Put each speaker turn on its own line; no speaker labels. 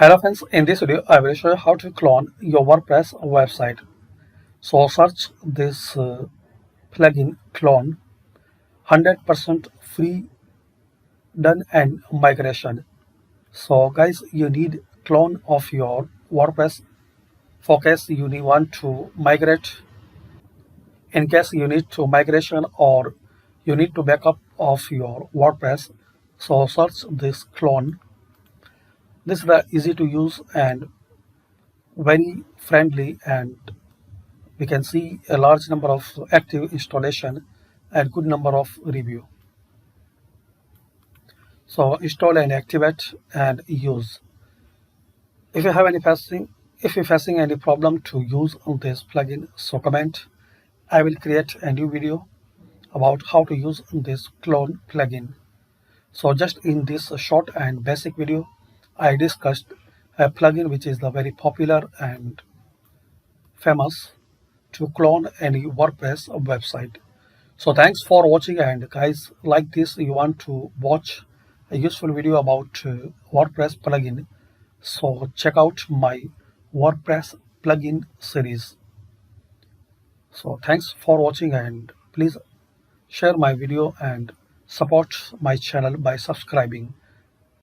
Hello friends, in this video I will show you how to clone your WordPress website. So search this plugin clone 100% free done and migration. So guys, you need clone of your WordPress for case you want to migrate, in case you need to migration or you need to backup of your WordPress. So search this clone. This is very easy to use and very friendly, and we can see a large number of active installation and good number of review. So install and activate and use. If you have any facing, if you're facing any problem to use this plugin, so comment. I will create a new video about how to use this clone plugin. So just in this short and basic video, I discussed a plugin which is the very popular and famous to clone any WordPress website. So thanks for watching, and guys, like this you want to watch a useful video about WordPress plugin, so check out my WordPress plugin series. So thanks for watching, and please share my video and support my channel by subscribing.